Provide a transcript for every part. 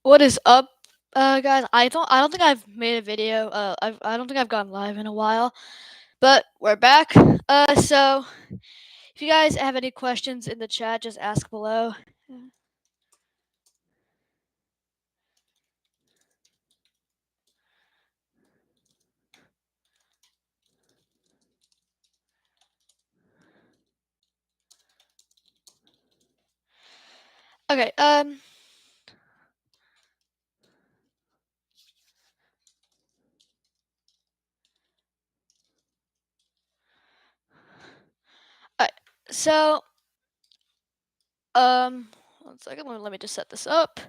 What is up, guys? I don't think I've made a video. I don't think I've gone live in a while, but we're back. So if you guys have any questions in the chat, just ask below. Okay. Alright, so um, 1 second. Let me just set this up.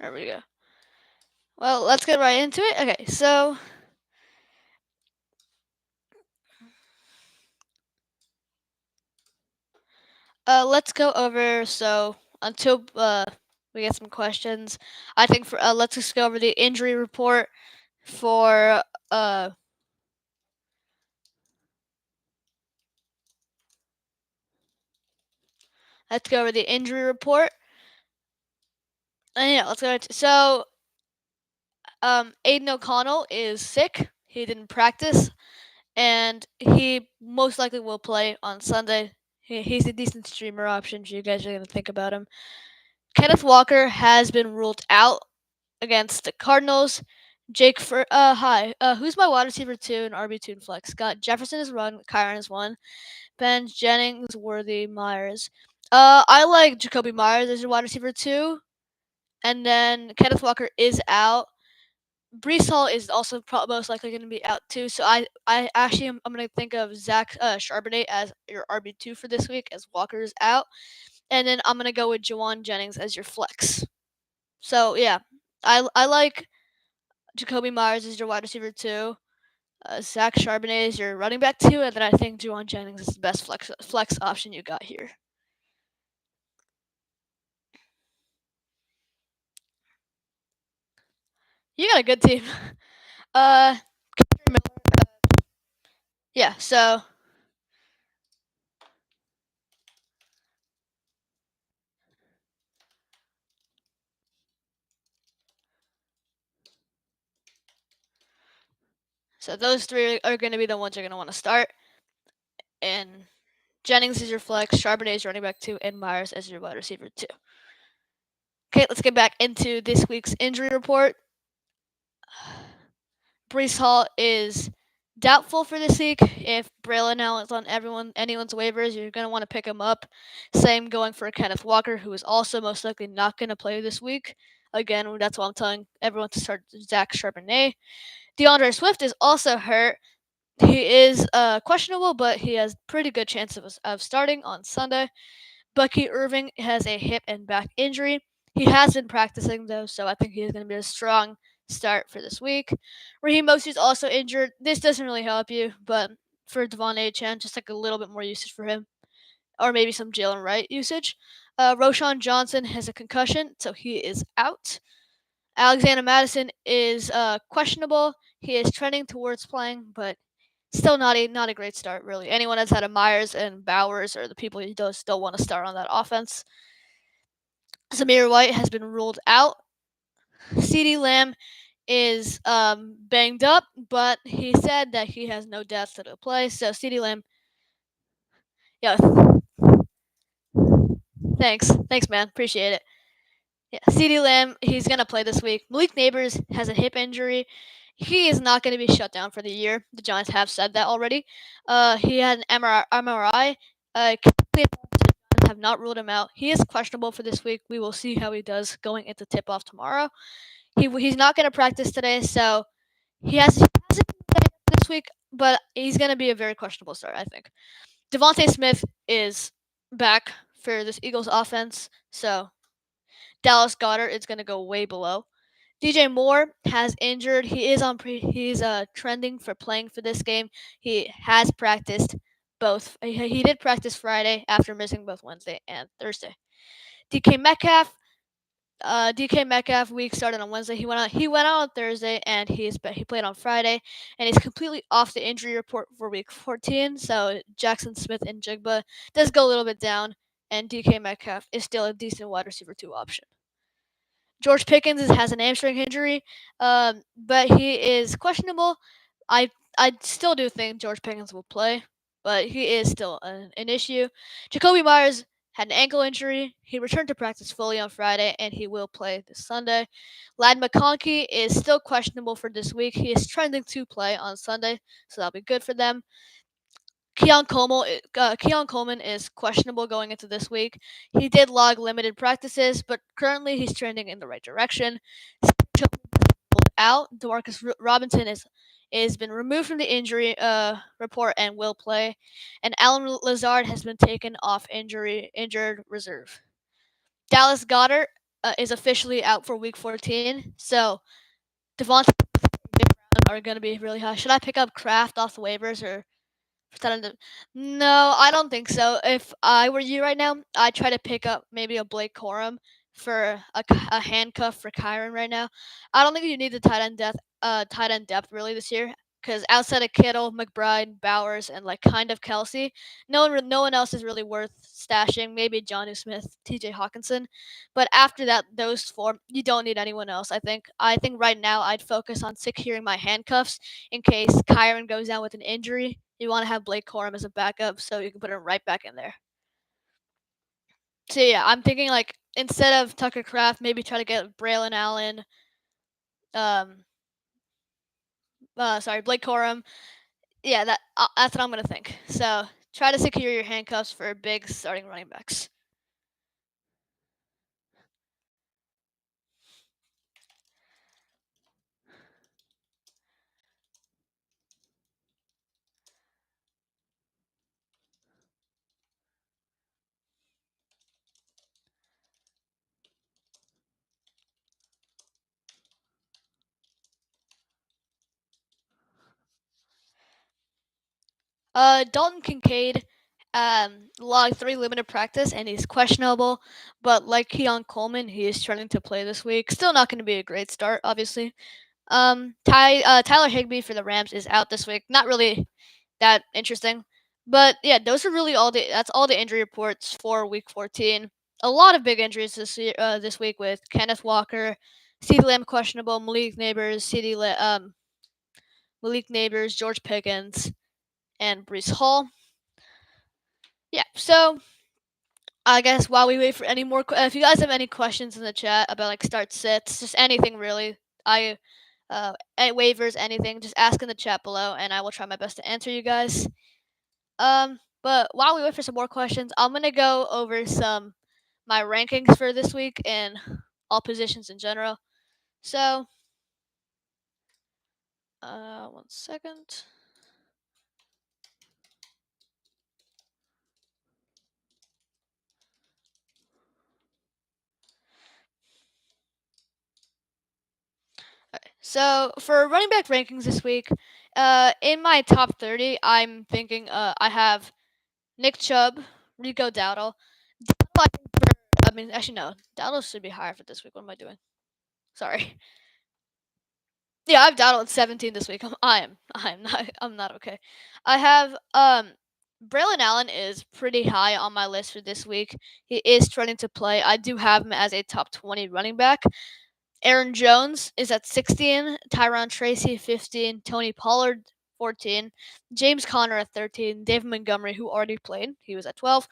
There we go. Well, let's get right into it. Okay, so let's go over. So until we get some questions, I think for let's just go over the injury report for let's go over the injury report. And yeah, let's go. So, Aiden O'Connell is sick. He didn't practice, and he most likely will play on Sunday. He's a decent streamer option if you guys are gonna think about him. Kenneth Walker has been ruled out against the Cardinals. Who's my wide receiver two and RB two and flex? Got Jefferson is one, Kyron is one, Ben Jennings, Worthy, Myers. I like Jacoby Myers as your wide receiver two. And then Kenneth Walker is out. Brees Hall is also most likely going to be out too. So I actually I'm going to think of Zach Charbonnet as your RB2 for this week as Walker is out. And then I'm going to go with Jawan Jennings as your flex. So yeah, I like Jacoby Myers as your wide receiver two. Zach Charbonnet is your running back two, and then I think Jawan Jennings is the best flex option you got here. You got a good team. Uh, yeah. So those three are going to be the ones you're going to want to start. And Jennings is your flex, Charbonnet is running back two, and Myers as your wide receiver two. Okay, let's get back into this week's injury report. Brees Hall is doubtful for this week. If Braylon Allen is on anyone's waivers, you're going to want to pick him up. Same going for Kenneth Walker, who is also most likely not going to play this week. Again, that's why I'm telling everyone to start Zach Charbonnet. DeAndre Swift is also hurt. He is questionable, but he has pretty good chance of starting on Sunday. Bucky Irving has a hip and back injury. He has been practicing though, so I think he's going to be a strong start for this week. Raheem Mostert is also injured. This doesn't really help you, but for Devon Achane, just like a little bit more usage for him, or maybe some Jalen Wright usage. Roshan Johnson has a concussion, so he is out. Alexander Madison is questionable. He is trending towards playing, but still not a great start really. Anyone that's had a Myers and Bowers are the people you still want to start on that offense. Zamir White has been ruled out. CeeDee Lamb is banged up, but he said that he has no doubts that he'll play. So CeeDee Lamb, yeah, thanks man, appreciate it. Yeah, CeeDee Lamb, he's gonna play this week. Malik Neighbors has a hip injury. He is not going to be shut down for the year. The Giants have said that already. He had an MRI. Have not ruled him out. He is questionable for this week. We will see how he does going into tip off tomorrow. He's not going to practice today, so he hasn't played this week, but he's going to be a very questionable start, I think. Devontae Smith is back for this Eagles offense, so Dallas Goedert is going to go way below. DJ Moore has injured. He's trending for playing for this game. He has practiced both. He did practice Friday after missing both Wednesday and Thursday. DK Metcalf, DK Metcalf week started on Wednesday. He went out on Thursday, and he played on Friday, and he's completely off the injury report for week 14. So Jackson Smith and Jigba does go a little bit down, and DK Metcalf is still a decent wide receiver two option. George Pickens has an hamstring injury, but he is questionable. I I still do think George Pickens will play, but he is still an issue. Jacoby Myers had an ankle injury. He returned to practice fully on Friday, and he will play this Sunday. Lad McConkey is still questionable for this week. He is trending to play on Sunday, so that'll be good for them. Keon Coleman is questionable going into this week. He did log limited practices, but currently he's trending in the right direction. Out. Demarcus Robinson is been removed from the injury report and will play, and Alan Lazard has been taken off injured reserve. Dallas Goddard is officially out for Week 14, so Devontae are going to be really high. Should I pick up Kraft off the waivers or pretend to? No, I don't think so. If I were you right now, I'd try to pick up maybe a Blake Corum for a handcuff for Kyron right now. I don't think you need the tight end depth really this year because outside of Kittle, McBride, Bowers, and like kind of Kelsey, no one else is really worth stashing. Maybe Johnny Smith, T.J. Hawkinson, but after that, those four, you don't need anyone else. I think right now I'd focus on securing my handcuffs in case Kyron goes down with an injury. You want to have Blake Corum as a backup so you can put him right back in there. So yeah, I'm thinking like instead of Tucker Kraft, maybe try to get Braylon Allen. Um, Blake Corum. Yeah, that's what I'm gonna think. So try to secure your handcuffs for big starting running backs. Dalton Kincaid logged 3 limited practice and he's questionable, but like Keon Coleman, he is starting to play this week. Still not going to be a great start, obviously. Tyler Higbee for the Rams is out this week. Not really that interesting, but yeah, those are really that's all the injury reports for Week 14. A lot of big injuries this week with Kenneth Walker, CeeDee Lamb questionable, Malik Neighbors, George Pickens, and Brees Hall. Yeah, so I guess while we wait for any more, if you guys have any questions in the chat about like start sits, just anything really, waivers, anything, just ask in the chat below, and I will try my best to answer you guys. But while we wait for some more questions, I'm gonna go over my rankings for this week in all positions in general. So, 1 second. So for running back rankings this week, in my top 30, I'm thinking I have Nick Chubb, Rico Dowdle. Actually no, Dowdle should be higher for this week. What am I doing? Sorry. Yeah, I've Dowdle at 17 this week. I'm not okay. I have Braylon Allen is pretty high on my list for this week. He is trying to play. I do have him as a top 20 running back. Aaron Jones is at 16, Tyron Tracy 15, Tony Pollard 14, James Conner at 13, David Montgomery, who already played, he was at 12.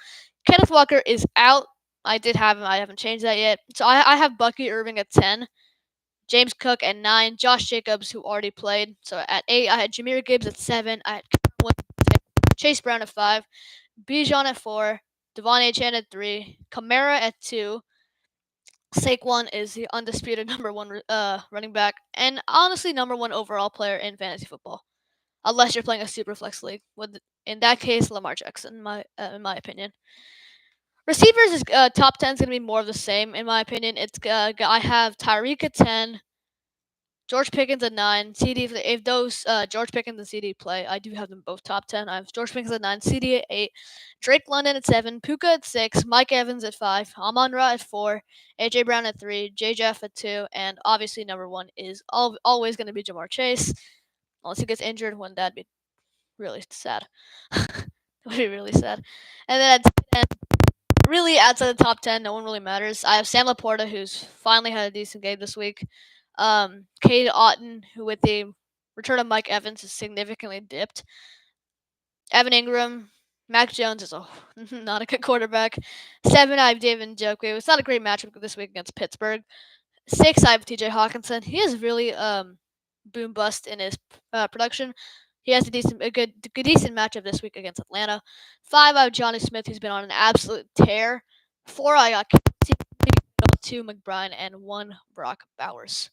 Kenneth Walker is out. I did have him. I haven't changed that yet. So I have Bucky Irving at 10, James Cook at 9, Josh Jacobs, who already played. So at 8, I had Jameer Gibbs at 7, I had Chase Brown at 5, Bijan at 4, Devon Achane at 3, Kamara at 2, Saquon is the undisputed number one running back, and honestly number one overall player in fantasy football, unless you're playing a super flex league. In that case, Lamar Jackson, in my opinion. Receivers is top 10 is gonna be more of the same in my opinion. I have Tyreek at 10, George Pickens at 9. CD, if those George Pickens and CD play, I do have them both top 10. I have George Pickens at 9, CD at 8, Drake London at 7, Puka at 6, Mike Evans at 5, Amon Ra at 4, AJ Brown at 3, J Jeff at 2, and obviously number 1 is always going to be Jamar Chase, unless he gets injured, when that'd be really sad. That would be really sad. And then at 10, really outside the top 10, no one really matters. I have Sam Laporta, who's finally had a decent game this week. Cade Otton, who with the return of Mike Evans has significantly dipped. Evan Ingram, Mac Jones is not a good quarterback. 7, I have David Njoku. It's not a great matchup this week against Pittsburgh. 6, I have TJ Hawkinson. He is really boom bust in his production. He has a good decent matchup this week against Atlanta. 5, I have Johnny Smith, who's been on an absolute tear. 4, I got Casey, 2, McBride, and 1, Brock Bowers.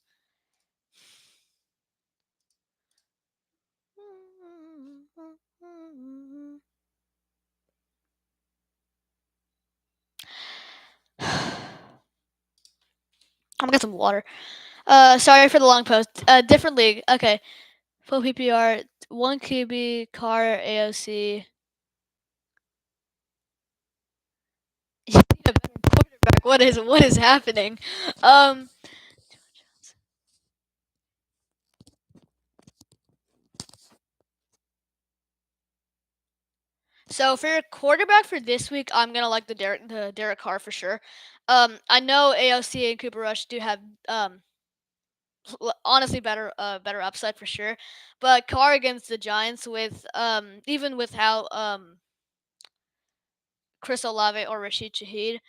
I'm gonna get some water. Sorry for the long post. Different league. Okay. Full PPR, 1 QB, Carr, AOC. You need a better quarterback. What is happening? So for your quarterback for this week, I'm gonna like the Derek Carr for sure. I know AOC and Cooper Rush do have honestly better upside for sure, but Carr against the Giants with even with how Chris Olave or Rashid Shaheed,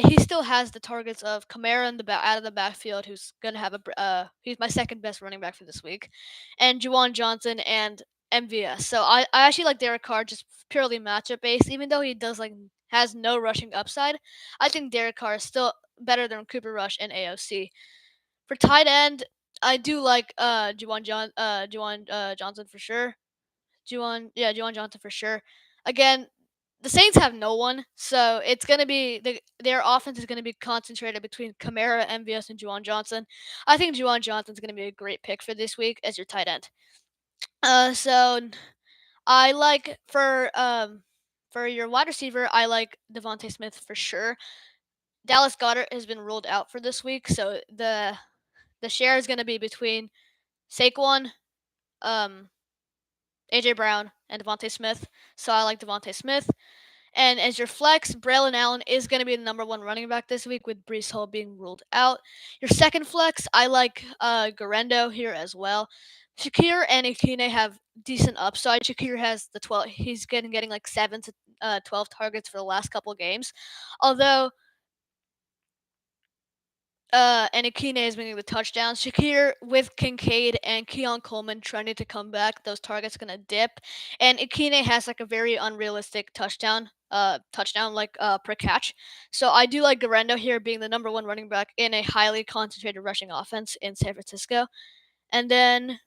he still has the targets of Kamara in the out of the backfield, who's gonna have he's my second best running back for this week, and Juwan Johnson and MVS. So I actually like Derek Carr just purely matchup based, even though he does has no rushing upside. I think Derek Carr is still better than Cooper Rush and AOC. For tight end, I do like Juwan Johnson for sure. Juwan Johnson for sure. Again, the Saints have no one, so it's gonna be their offense is gonna be concentrated between Kamara, MVS, and Juwan Johnson. I think Juwan Johnson's gonna be a great pick for this week as your tight end. So I like for your wide receiver, I like Devontae Smith for sure. Dallas Goedert has been ruled out for this week, so the share is gonna be between Saquon, AJ Brown, and Devontae Smith. So I like Devontae Smith. And as your flex, Braylon Allen is going to be the number 1 running back this week with Brees Hall being ruled out. Your second flex, I like Garendo here as well. Shakir and Akine have decent upside. Shakir has the 12. He's getting like 7 to 12 targets for the last couple games. Although and Akine is making the touchdowns. Shakir with Kincaid and Keon Coleman trying to come back. Those targets gonna dip, and Akine has like a very unrealistic touchdown per catch. So I do like Garendo here being the number 1 running back in a highly concentrated rushing offense in San Francisco. And then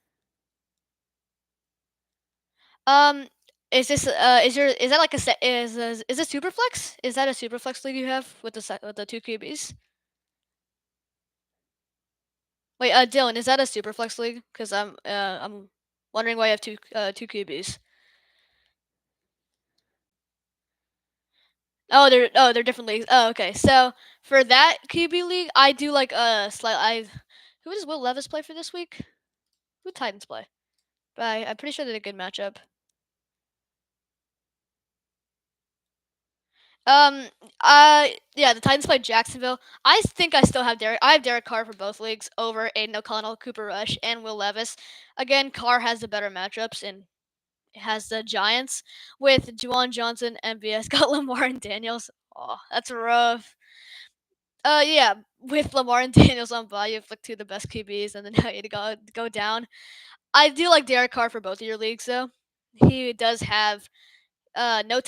um is this is that like a set is it super flex? Is that a super flex league you have with with the 2 QBs? Wait, Dylan, is that a super flex league? Because I'm wondering why you have two QBs. They're different leagues. Oh, okay. So for that QB league, I do like slight. Who does Will Levis play for this week? Who Titans play? But I'm pretty sure they're a good matchup. Um. Yeah, the Titans play Jacksonville. I think I still have Derek. I have Derek Carr for both leagues over Aiden O'Connell, Cooper Rush, and Will Levis. Again, Carr has the better matchups and has the Giants with Juwan Johnson, MVS, got Lamar and Daniels. Oh, that's rough. Yeah, with Lamar and Daniels on bye, you have like 2 of the best QBs, and then now you go down. I do like Derek Carr for both of your leagues, though. He does have no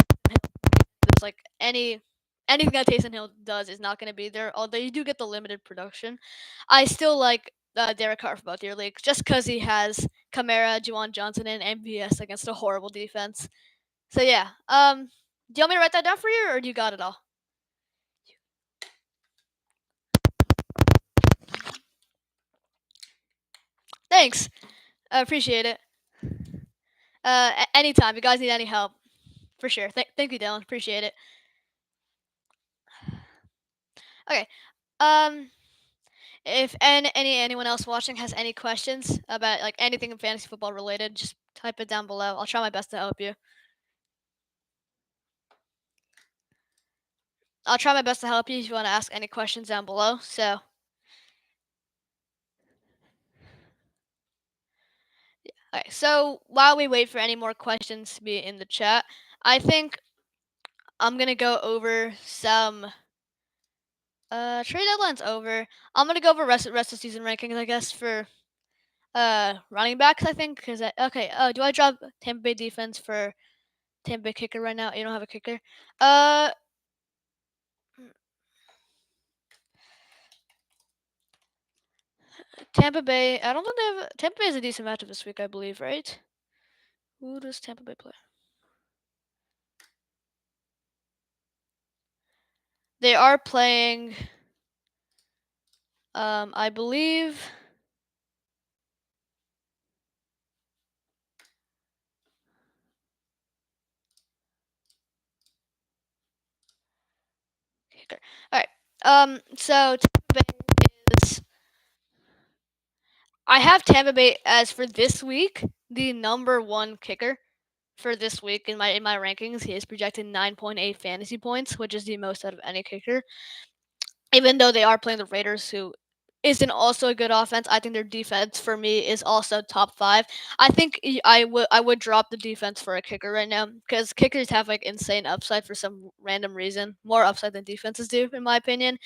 there's like anything that Taysom Hill does is not going to be there. Although you do get the limited production, I still like Derek Carr for both your leagues just because he has Kamara, Juwan Johnson, and MVS against a horrible defense. So yeah, do you want me to write that down for you, or do you got it all? Thanks. I appreciate it. Anytime. You guys need any help, for sure. Thank you, Dylan. Appreciate it. Okay. Um, if anyone else watching has any questions about like anything in fantasy football related, just type it down below. I'll try my best to help you. I'll try my best to help you if you want to ask any questions down below. So, okay. So while we wait for any more questions to be in the chat, I think I'm gonna go over some trade deadline's over. I'm gonna go over rest of season rankings, I guess, for running backs. I think because okay. Do I drop Tampa Bay defense for Tampa Bay kicker right now? You don't have a kicker. Uh, Tampa Bay. I don't think they have. Tampa Bay is a decent matchup this week, I believe, right? Who does Tampa Bay play? They are playing. I believe. Kicker. All right. So Tampa Bay is. I have Tampa Bay as for this week the number one kicker for this week in my rankings. He is projected 9.8 fantasy points, which is the most out of any kicker. Even though they are playing the Raiders, who isn't also a good offense, I think their defense for me is also top five. I think I would drop the defense for a kicker right now because kickers have like insane upside for some random reason, more upside than defenses do, in my opinion.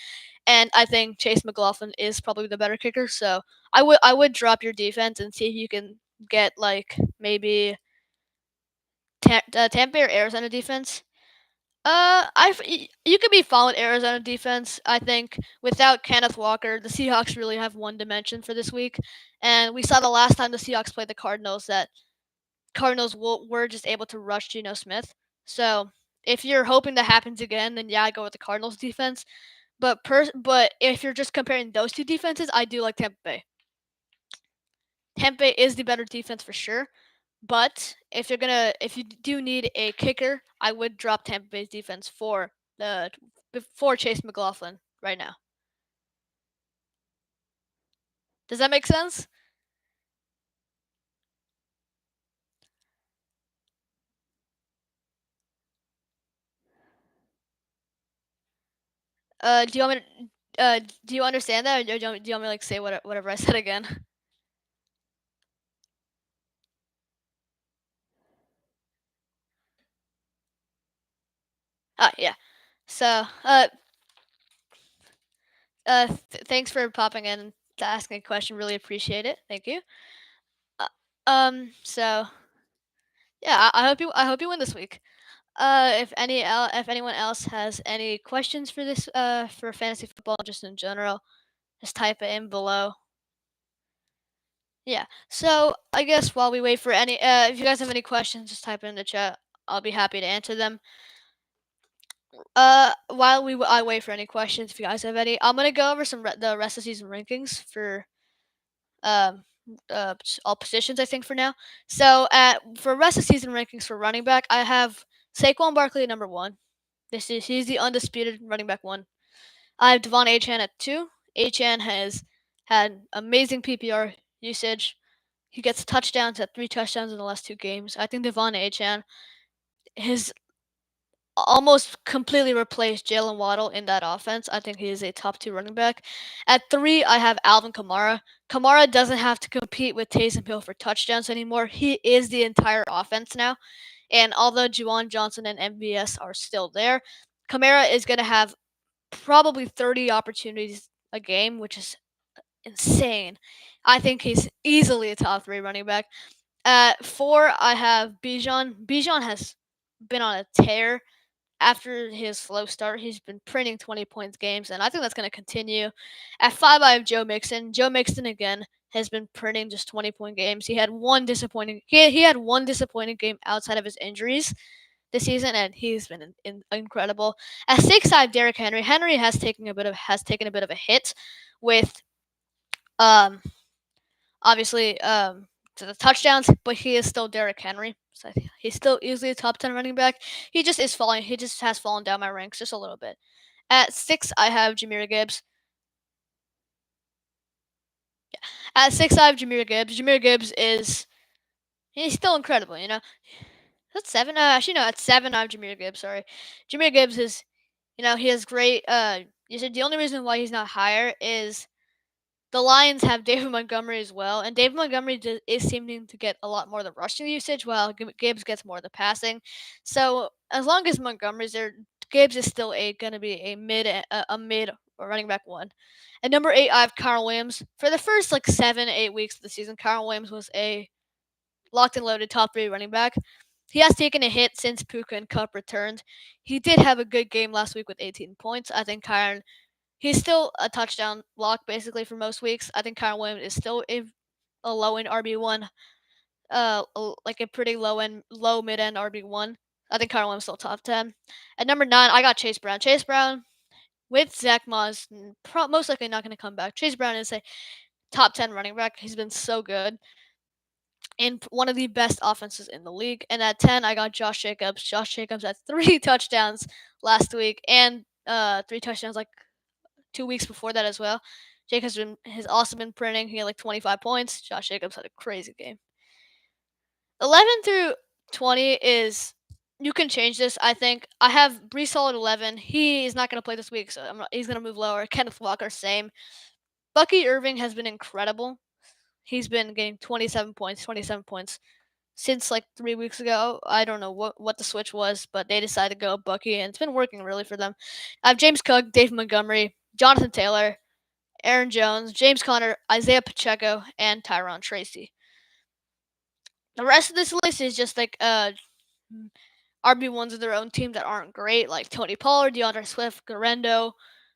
And I think Chase McLaughlin is probably the better kicker. So I would drop your defense and see if you can get like maybe Tampa Bay or Arizona defense. You could be fine with Arizona defense. I think without Kenneth Walker, the Seahawks really have one dimension for this week, and we saw the last time the Seahawks played the Cardinals that Cardinals were just able to rush Geno Smith. So if you're hoping that happens again, then yeah, I go with the Cardinals defense. But if you're just comparing those two defenses, I do like Tampa Bay. Tampa Bay is the better defense for sure. But if you do need a kicker, I would drop Tampa Bay's defense for Chase McLaughlin right now. Does that make sense? Do you want me to, do you understand that, or do you want me to like say whatever I said again? Yeah. So, thanks for popping in to asking a question. Really appreciate it. Thank you. Uh, so yeah, I hope you win this week. If anyone else has any questions for this for fantasy football just in general, just type it in below. Yeah. So I guess while we wait for any, if you guys have any questions, just type it in the chat. I'll be happy to answer them. While I wait for any questions, if you guys have any, I'm gonna go over the rest of the season rankings for um all positions. I think for now. So for rest of season rankings for running back, I have Saquon Barkley at number one. He's the undisputed running back one. I have Devon Achane at two. Achane has had amazing PPR usage. He gets touchdowns at 3 touchdowns in the last 2 games. I think Devon Achane has almost completely replaced Jalen Waddle in that offense. I think he is a top two running back. At three, I have Alvin Kamara. Kamara doesn't have to compete with Taysom Hill for touchdowns anymore. He is the entire offense now. And although Juwan Johnson and MVS are still there, Kamara is going to have probably 30 opportunities a game, which is insane. I think he's easily a top three running back. At four, I have Bijan. Bijan has been on a tear after his slow start. He's been printing 20 points games, and I think that's going to continue. At five, I have Joe Mixon. Joe Mixon again has been printing just 20-point games. He had one disappointing. He had one disappointing game outside of his injuries this season, and he's been incredible. At six, I have Derrick Henry. Henry has taken a bit of a hit with um obviously to the touchdowns, but he is still Derrick Henry. So he's still easily a top 10 running back. He just is falling. He just has fallen down my ranks just a little bit. At 6, I have Jahmyr Gibbs. At 6, I have Jahmyr Gibbs. Jahmyr Gibbs is he's still incredible. That's 7. Actually, no, at 7, I have Jahmyr Gibbs. Sorry, Jahmyr Gibbs is he has great. You said the only reason why he's not higher is the Lions have David Montgomery as well, and David Montgomery is seeming to get a lot more of the rushing usage, while Gibbs gets more of the passing. So as long as Montgomery's there, Gibbs is still going to be a mid running back one. At number 8, I have Carl Williams. For the first 7-8 weeks of the season, Carl Williams was a locked and loaded top 3 running back. He has taken a hit since Puka and Cup returned. He did have a good game last week with 18 points. I think Kyron he's still a touchdown lock basically for most weeks. I think Kyron Williams is still a low end RB1, like a pretty low mid end RB1. I think Kyron Williams still top 10. At number 9, I got Chase Brown. Chase Brown with Zach Moss, most likely not going to come back. Chase Brown is a top 10 running back. He's been so good in one of the best offenses in the league. And at 10, I got Josh Jacobs. Josh Jacobs had 3 touchdowns last week and 3 touchdowns 2 weeks before that as well. Jacobs has also been printing. He had 25 points. Josh Jacobs had a crazy game. 11 through 20 is you can change this. I think I have Brees Hall at 11. He is not going to play this week, so he's going to move lower. Kenneth Walker, same. Bucky Irving has been incredible. He's been getting 27 points since 3 weeks ago. I don't know what the switch was, but they decided to go Bucky, and it's been working really for them. I have James Cook, Dave Montgomery, Jonathan Taylor, Aaron Jones, James Conner, Isaiah Pacheco, and Tyron Tracy. The rest of this list is just RB1s of their own team that aren't great, like Tony Pollard, DeAndre Swift, Garendo,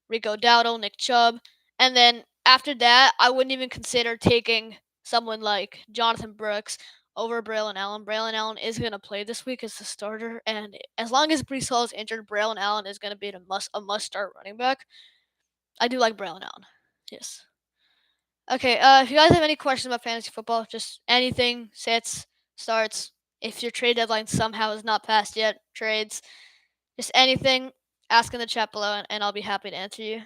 Rico Dowdle, Nick Chubb. And then after that, I wouldn't even consider taking someone like Jonathan Brooks over Braylon Allen. Braylon Allen is going to play this week as the starter, and as long as Brees Hall is injured, Braylon Allen is going to be a must-start running back. I do like Braylon Allen. Yes. Okay, if you guys have any questions about fantasy football, just anything, sits, starts, if your trade deadline somehow is not passed yet, trades, just anything, ask in the chat below, and I'll be happy to answer you.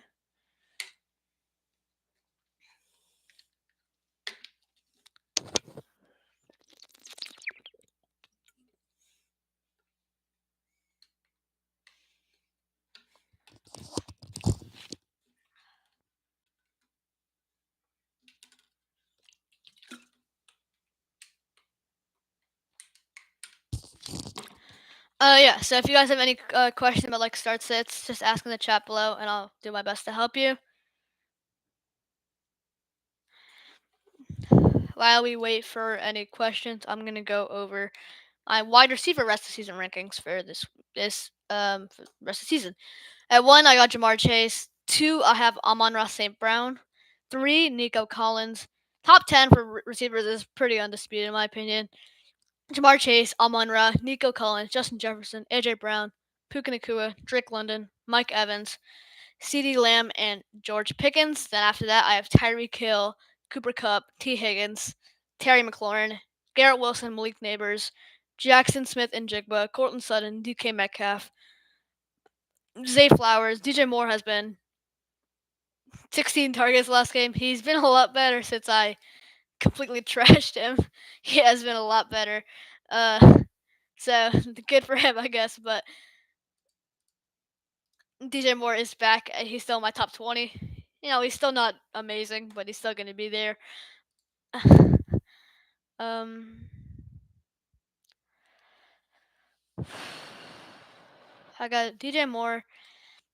Yeah, so if you guys have any questions about start sits, just ask in the chat below, and I'll do my best to help you. While we wait for any questions, I'm gonna go over my wide receiver rest of season rankings for this rest of season. At 1, I got Jamar Chase. 2, I have Amon-Ra St. Brown. 3, Nico Collins. Top 10 for receivers is pretty undisputed in my opinion. Jamar Chase, Amon-Ra, Nico Collins, Justin Jefferson, AJ Brown, Puka Nacua, Drake London, Mike Evans, CeeDee Lamb, and George Pickens. Then after that, I have Tyreek Hill, Cooper Kupp, T. Higgins, Terry McLaurin, Garrett Wilson, Malik Neighbors, Jackson Smith and Jigba, Courtland Sutton, DK Metcalf, Zay Flowers. DJ Moore has been 16 targets last game. He's been a lot better since I completely trashed him. He has been a lot better. So good for him, I guess. But DJ Moore is back. He's still in my top 20. He's still not amazing, but he's still going to be there. I got DJ Moore,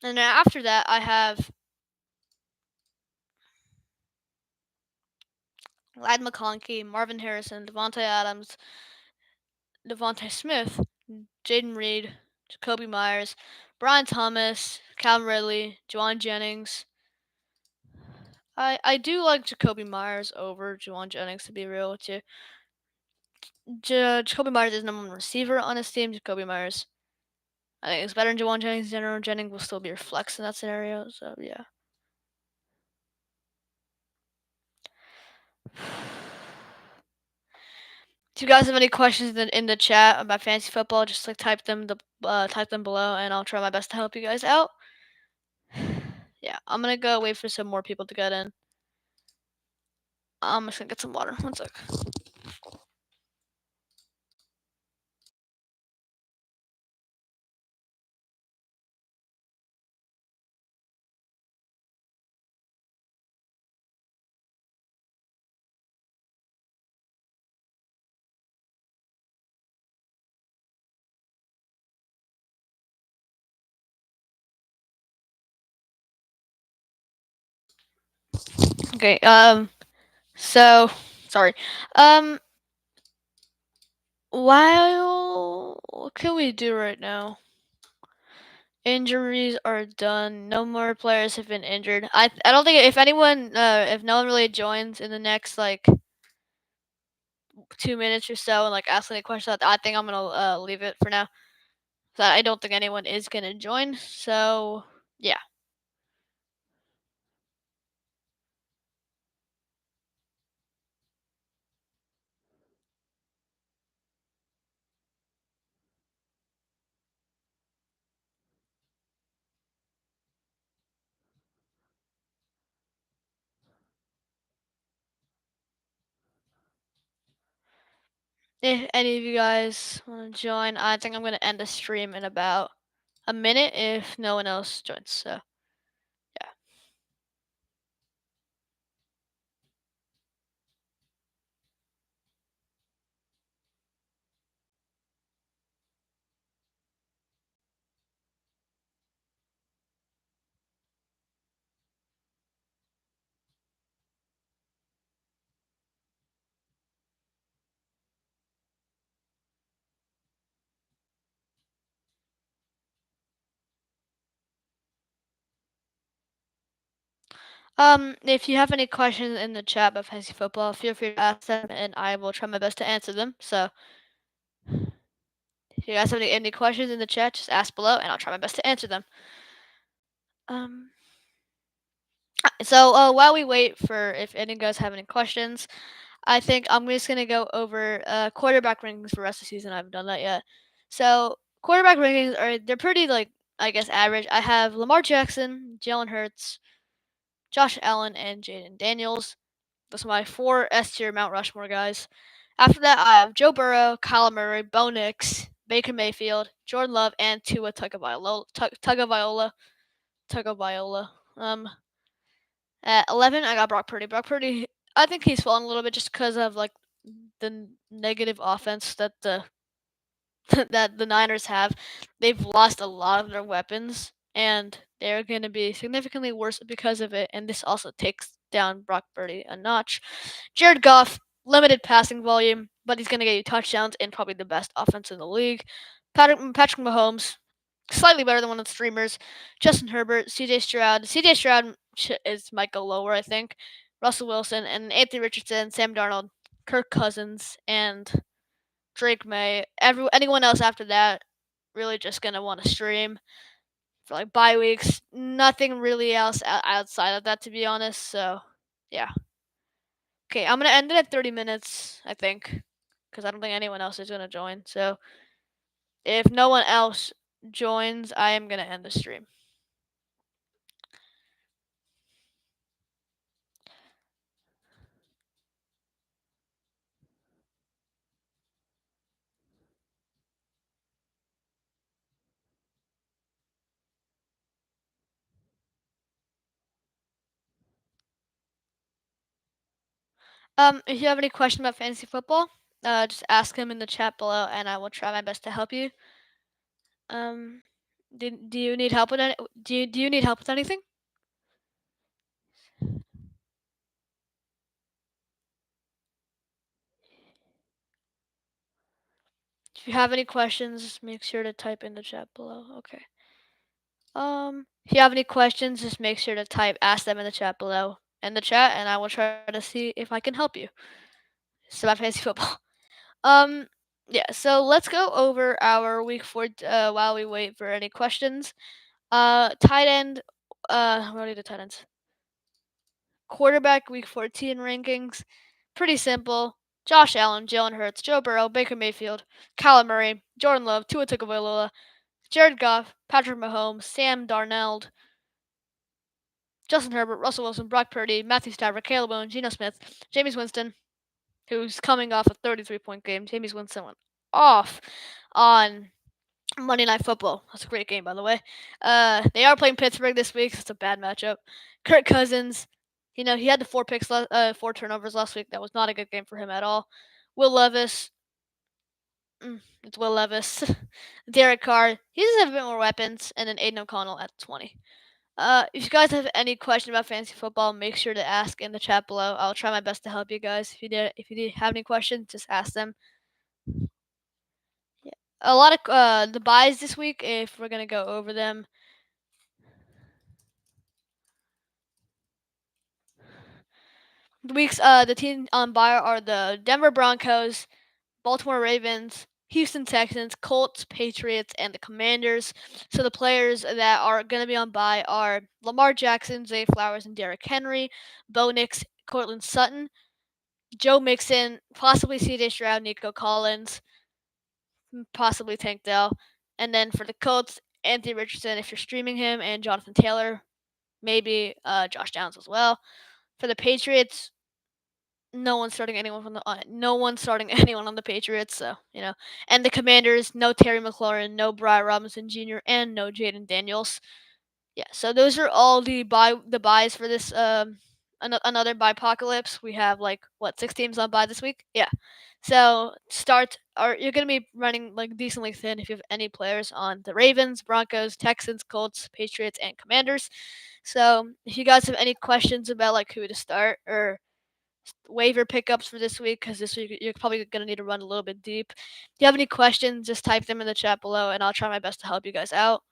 and then after that, I have Ladd McConkey, Marvin Harrison, Devontae Adams, Devontae Smith, Jaden Reed, Jacoby Myers, Brian Thomas, Calvin Ridley, Juwan Jennings. I do like Jacoby Myers over Juwan Jennings, to be real with you. Jacoby Myers is number 1 receiver on his team. Jacoby Myers, I think, is better than Juwan Jennings. Juwan Jennings will still be your flex in that scenario. So yeah. Do you guys have any questions in the chat about fantasy football? Just like type them below, and I'll try my best to help you guys out. Yeah, I'm gonna go wait for some more people to get in. I'm just gonna get some water. One sec. Okay. So sorry. Um. While what can we do right now? Injuries are done. No more players have been injured. I don't think if no one really joins in the next like 2 minutes or so and like ask any questions, I think I'm gonna leave it for now. So I don't think anyone is gonna join. So yeah. If any of you guys want to join, I think I'm gonna end the stream in about a minute if no one else joins. So yeah. If you have any questions in the chat about fantasy football, feel free to ask them, and I will try my best to answer them. So, if you guys have any questions in the chat, just ask below, and I'll try my best to answer them. Um, so while we wait for if any of you guys have any questions, I think I'm just gonna go over quarterback rankings for the rest of the season. I haven't done that yet. So quarterback rankings they're pretty like I guess average. I have Lamar Jackson, Jalen Hurts, Josh Allen, and Jaden Daniels. Those are my four S tier Mount Rushmore guys. After that, I have Joe Burrow, Kyler Murray, Bo Nix, Baker Mayfield, Jordan Love, and Tua Tagovailoa. At 11, I got Brock Purdy. Brock Purdy, I think he's fallen a little bit just because of like the negative offense that the that the Niners have. They've lost a lot of their weapons, and they're going to be significantly worse because of it. And this also takes down Brock Purdy a notch. Jared Goff, limited passing volume, but he's going to get you touchdowns and probably the best offense in the league. Patrick Mahomes, slightly better than one of the streamers. Justin Herbert, CJ Stroud. CJ Stroud might go lower, I think. Russell Wilson and Anthony Richardson, Sam Darnold, Kirk Cousins, and Drake May. Anyone else after that, really just gonna want to stream for like bye weeks. Nothing really else outside of that, to be honest. So yeah. Okay, I'm gonna end it at 30 minutes, I think, because I don't think anyone else is gonna join. So if no one else joins, I am gonna end the stream. If you have any question about fantasy football, just ask him in the chat below, and I will try my best to help you. Um, do you need help with any? Do you need help with anything? If you have any questions, just make sure to type in the chat below. Okay. If you have any questions, just make sure to ask them in the chat below in the chat, and I will try to see if I can help you. It's about fantasy football. Um, yeah. So let's go over our week 4 while we wait for any questions. Tight end. What are the tight ends? Quarterback week 14 rankings. Pretty simple. Josh Allen, Jalen Hurts, Joe Burrow, Baker Mayfield, Kyler Murray, Jordan Love, Tua Tagovailoa, Jared Goff, Patrick Mahomes, Sam Darnold, Justin Herbert, Russell Wilson, Brock Purdy, Matthew Stafford, Caleb Williams, Geno Smith, Jameis Winston, who's coming off a 33-point game. Jameis Winston went off on Monday Night Football. That's a great game, by the way. They are playing Pittsburgh this week, so it's a bad matchup. Kirk Cousins, he had the 4 turnovers last week. That was not a good game for him at all. Will Levis, it's Will Levis. Derek Carr, he does have a bit more weapons, and then Aiden O'Connell at 20. If you guys have any question about fantasy football, make sure to ask in the chat below. I'll try my best to help you guys. If you have any questions, just ask them. Yeah. A lot of the buys this week, if we're gonna go over them. The team on buy are the Denver Broncos, Baltimore Ravens, Houston Texans, Colts, Patriots, and the Commanders. So the players that are going to be on bye are Lamar Jackson, Zay Flowers, and Derrick Henry, Bo Nix, Cortland Sutton, Joe Mixon, possibly C.J. Stroud, Nico Collins, possibly Tank Dell. And then for the Colts, Anthony Richardson, if you're streaming him, and Jonathan Taylor, maybe Josh Downs as well. For the Patriots, no one's starting anyone from the no one's starting anyone on the Patriots. So and the Commanders, no Terry McLaurin, no Brian Robinson Jr., and no Jaden Daniels. Yeah, so those are all the buys for this another buy apocalypse. We have like 6 teams on buy this week. Yeah, so you're gonna be running like decently thin if you have any players on the Ravens, Broncos, Texans, Colts, Patriots, and Commanders. So if you guys have any questions about like who to start or waiver pickups for this week, because this week you're probably going to need to run a little bit deep. If you have any questions, just type them in the chat below, and I'll try my best to help you guys out.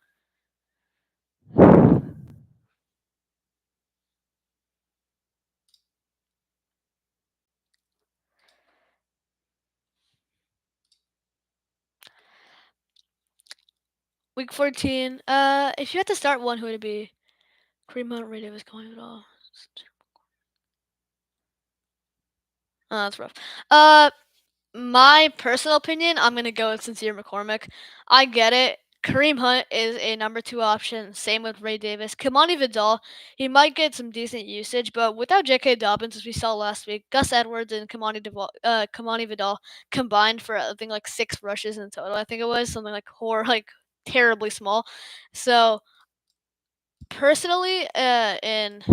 Week 14. If you had to start one, who would it be? Kareem Hunt, Ray Davis, going at all. Oh, that's rough. My personal opinion, I'm gonna go with Sincere McCormick. I get it. Kareem Hunt is a number 2 option. Same with Ray Davis. Kamani Vidal, he might get some decent usage, but without J.K. Dobbins, as we saw last week, Gus Edwards and Kamani Vidal combined for I think like 6 rushes in total. I think it was something like terribly small. So personally, in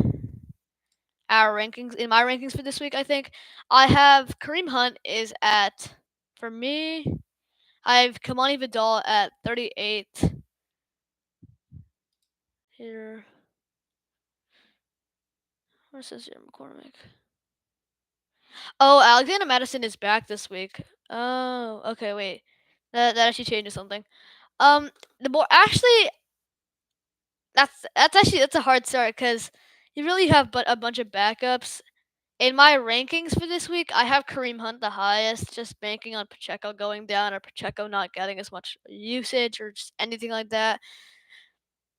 my rankings for this week, I think I have Kareem Hunt is at, for me, I have Kamani Vidal at 38. Here. Where's Sincere McCormick? Oh, Alexander Madison is back this week. Oh, okay, wait. That actually changes something. The more actually, that's a hard start because you really have but a bunch of backups. In my rankings for this week, I have Kareem Hunt the highest, just banking on Pacheco going down or Pacheco not getting as much usage or just anything like that.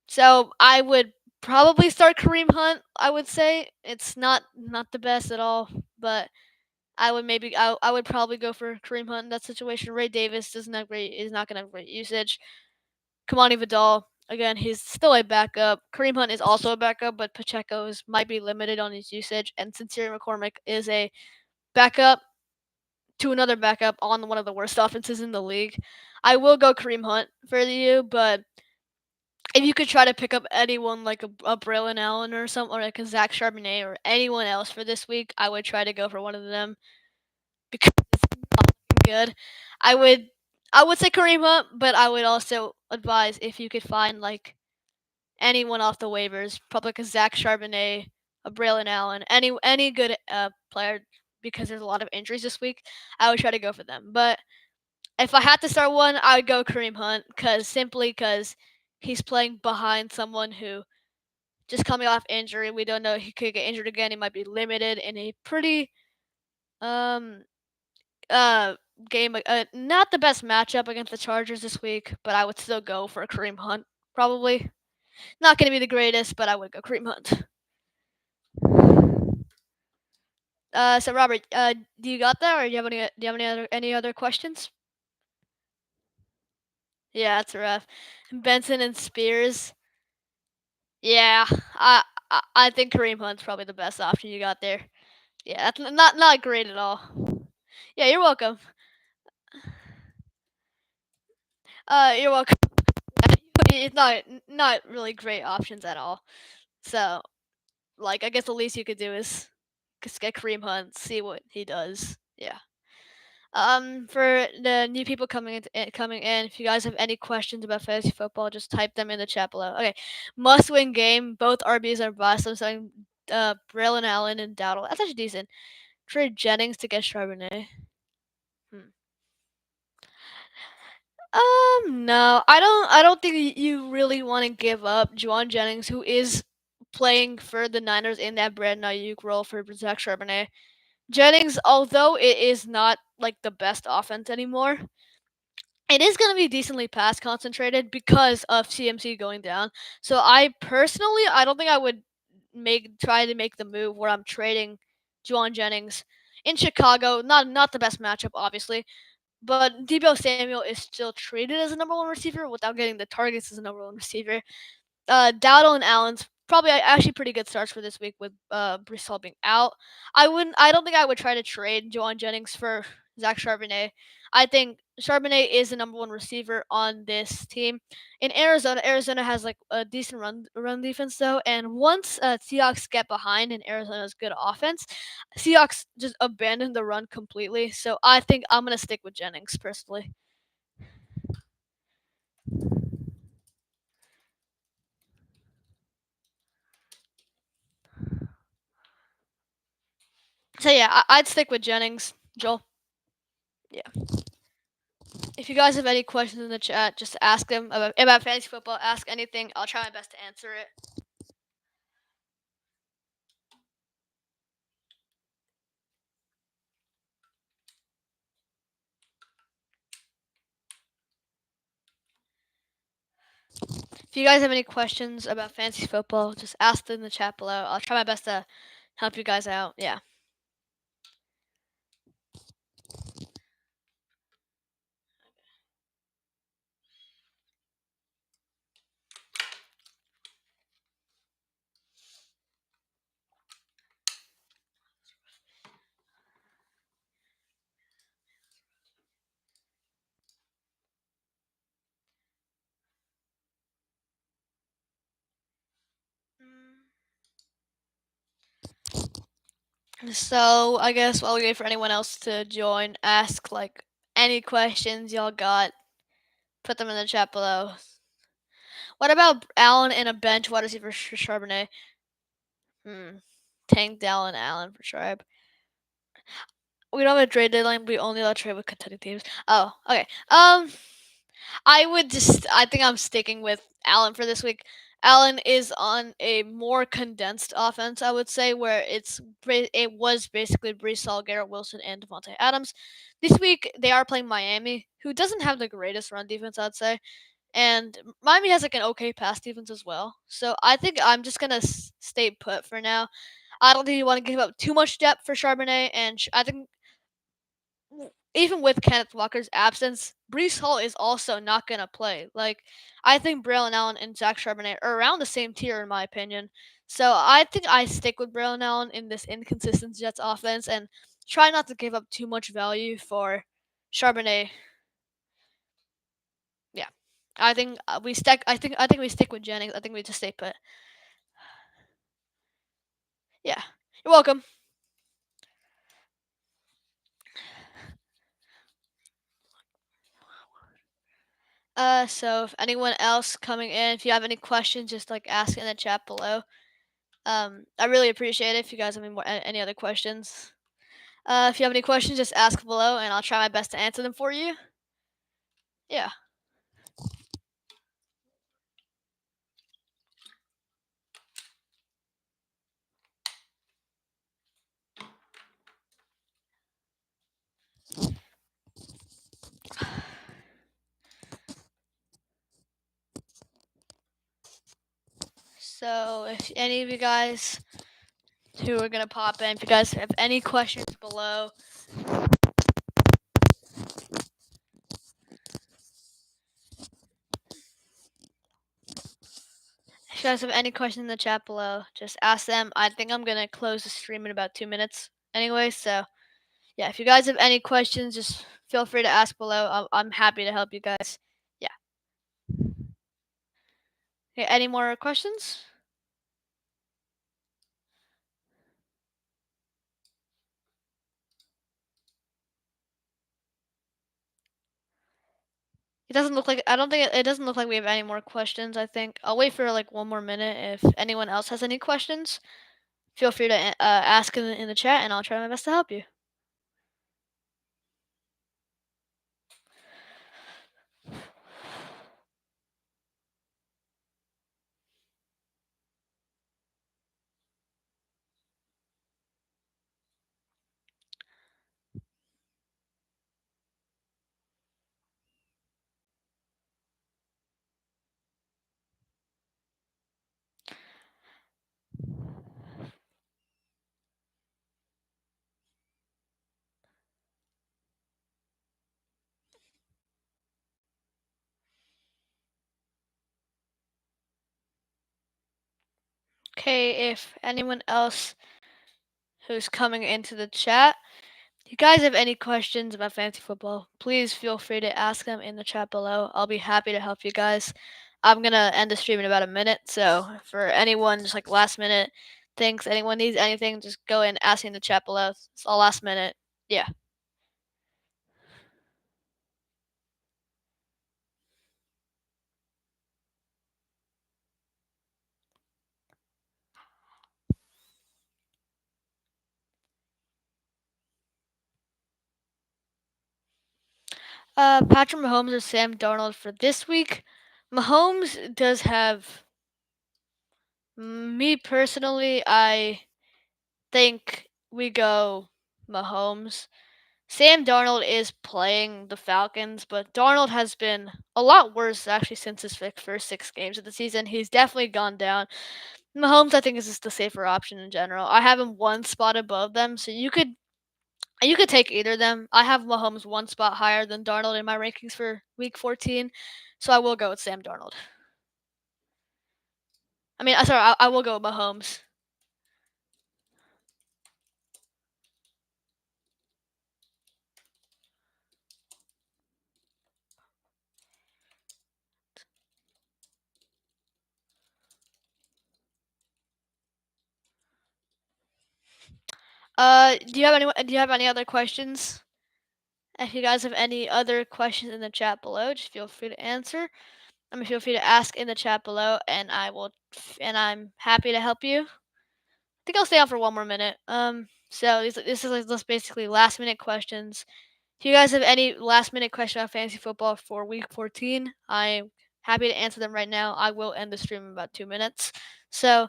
So I would probably start Kareem Hunt. I would say it's not the best at all, but I would probably go for Kareem Hunt in that situation. Ray Davis is not gonna have great usage. Kamani Vidal, again, he's still a backup. Kareem Hunt is also a backup, but Pacheco might be limited on his usage, and Sincere McCormick is a backup to another backup on one of the worst offenses in the league. I will go Kareem Hunt for you, but if you could try to pick up anyone like a Braylon Allen or something, or like a Zach Charbonnet or anyone else for this week, I would try to go for one of them because it's not good. I would I would say Kareem Hunt, but I would also advise if you could find like anyone off the waivers, probably like a Zach Charbonnet, a Braylon Allen, any good player, because there's a lot of injuries this week. I would try to go for them. But if I had to start one, I would go Kareem Hunt because he's playing behind someone who just coming off injury. We don't know, he could get injured again. He might be limited in a pretty um uh game. Not the best matchup against the Chargers this week, but I would still go for Kareem Hunt. Probably not going to be the greatest, but I would go Kareem Hunt. So Robert, do you got that, or do you have any other questions? Yeah, that's rough. Benson and Spears. Yeah, I think Kareem Hunt's probably the best option you got there. Yeah, that's not great at all. Yeah, you're welcome. You're welcome. It's not really great options at all. So, like, I guess the least you could do is just get Kareem Hunt, see what he does. Yeah. For the new people coming in, if you guys have any questions about fantasy football, just type them in the chat below. Okay, must-win game. Both RBs are bust. I'm saying, Braylon Allen and Dowdle. That's actually decent. Trade Jennings to get Charbonnet. Hmm. No, I don't think you really want to give up Juwan Jennings, who is playing for the Niners in that Brandon Ayuk role for Zach Charbonnet. Jennings, although it is not like the best offense anymore, it is going to be decently pass concentrated because of CMC going down. So I don't think I would try to make the move where I'm trading Juwan Jennings in Chicago. Not the best matchup, obviously, but Debo Samuel is still treated as a number one receiver without getting the targets as a number one receiver. Dowdle and Allen's probably actually pretty good starts for this week with Brees Hall being out. I don't think I would try to trade Juwan Jennings for Zach Charbonnet. I think Charbonnet is the number one receiver on this team. In Arizona has like a decent run defense though, and once Seahawks get behind in Arizona's good offense, Seahawks just abandon the run completely. So I think I'm gonna stick with Jennings personally. So yeah, I'd stick with Jennings, Joel. Yeah. If you guys have any questions in the chat, just ask them about fantasy football. Ask anything. I'll try my best to answer it. If you guys have any questions about fantasy football, just ask them in the chat below. I'll try my best to help you guys out. Yeah. So I guess while we wait for anyone else to join, ask like any questions y'all got. Put them in the chat below. What about Allen and a bench wide receiver for Charbonnet? Tank Allen for Sharp. We don't have a trade deadline. We only allow trade with contending teams. Oh, okay. I think I'm sticking with Allen for this week. Allen is on a more condensed offense, I would say, where it was basically Brees Hall, Garrett Wilson, and Devontae Adams. This week they are playing Miami, who doesn't have the greatest run defense, I'd say, and Miami has like an okay pass defense as well. So I think I'm just gonna stay put for now. I don't think you want to give up too much depth for Charbonnet, and I think even with Kenneth Walker's absence, Brees Hall is also not going to play. Like, I think Braylon Allen and Zach Charbonnet are around the same tier, in my opinion. So I think I stick with Braylon Allen in this inconsistent Jets offense and try not to give up too much value for Charbonnet. Yeah, I think we stick. I think we stick with Jennings. I think we just stay put. Yeah, you're welcome. So if anyone else coming in, if you have any questions, just like ask in the chat below. I really appreciate it. If you guys have any other questions, if you have any questions, just ask below, and I'll try my best to answer them for you. Yeah. So if any of you guys who are gonna pop in. If you guys have any questions below, if you guys have any questions in the chat below, just ask them. I think I'm gonna close the stream in about 2 minutes anyway. So yeah, if you guys have any questions, just feel free to ask below. I'm happy to help you guys. Yeah. Okay, any more questions? It doesn't look like I don't think it doesn't look like we have any more questions. I think I'll wait for like 1 more minute. If anyone else has any questions, feel free to ask in the chat, and I'll try my best to help you. Okay, if anyone else who's coming into the chat, if you guys have any questions about fantasy football, please feel free to ask them in the chat below. I'll be happy to help you guys. I'm gonna end the stream in about a minute, so for anyone just like last minute things, anyone needs anything, just go in ask in the chat below. It's all last minute. Yeah. Patrick Mahomes or Sam Darnold for this week. Mahomes does have me personally. I think we go Mahomes. Sam Darnold is playing the Falcons, but Darnold has been a lot worse actually since his first 6 games of the season. He's definitely gone down. Mahomes, I think, is just the safer option in general. I have him one spot above them, so you could take either of them. I have Mahomes one spot higher than Darnold in my rankings for Week 14, so I will go with Sam Darnold. I mean, sorry, I will go with Mahomes. Do you have any other questions? If you guys have any other questions in the chat below, just feel free to answer. I mean, feel free to ask in the chat below, and I'm happy to help you. I think I'll stay on for 1 more minute. So this is like just basically last minute questions. If you guys have any last minute question about fantasy football for week 14, I'm happy to answer them right now. I will end the stream in about 2 minutes. So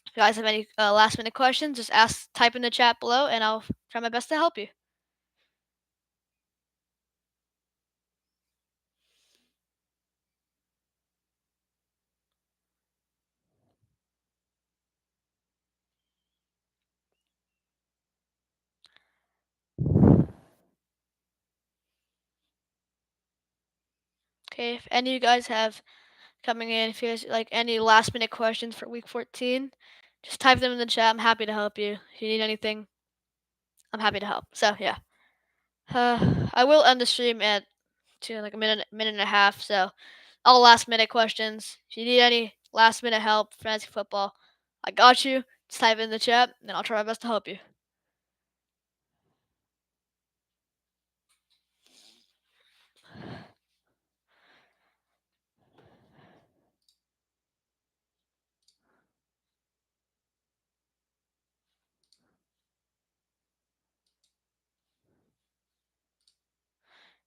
if you guys have any last minute questions, just type in the chat below, and I'll try my best to help you. Okay, if any of you guys have coming in, if you guys like any last minute questions for week 14, just type them in the chat. I'm happy to help you. If you need anything, I'm happy to help. So yeah, I will end the stream at like a minute and a half. So all last minute questions. If you need any last minute help, fantasy football, I got you. Just type in the chat, and I'll try my best to help you.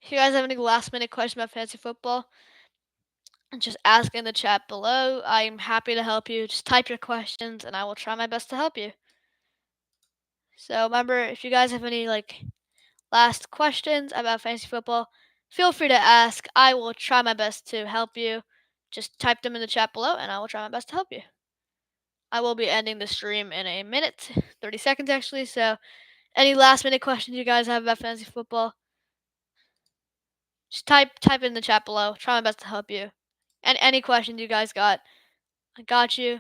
If you guys have any last minute questions about fantasy football, just ask in the chat below. I'm happy to help you. Just type your questions, and I will try my best to help you. So remember, if you guys have any like last questions about fantasy football, feel free to ask. I will try my best to help you. Just type them in the chat below, and I will try my best to help you. I will be ending the stream in a minute, 30 seconds actually. So, any last minute questions you guys have about fantasy football, just type in the chat below. Try my best to help you. And any questions you guys got, I got you.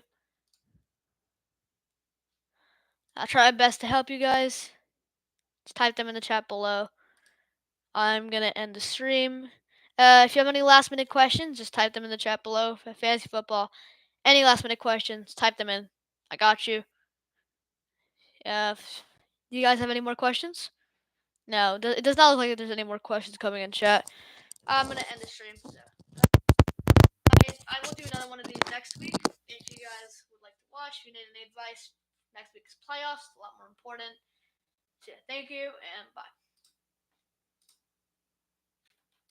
I'll try my best to help you guys. Just type them in the chat below. I'm gonna end the stream. If you have any last minute questions, just type them in the chat below. For fantasy football, any last minute questions, type them in. I got you. Do you guys have any more questions? No, it does not look like there's any more questions coming in chat. I'm gonna end the stream. So. I will do another one of these next week. If you guys would like to watch, if you need any advice, next week's playoffs, a lot more important. So yeah, thank you and bye.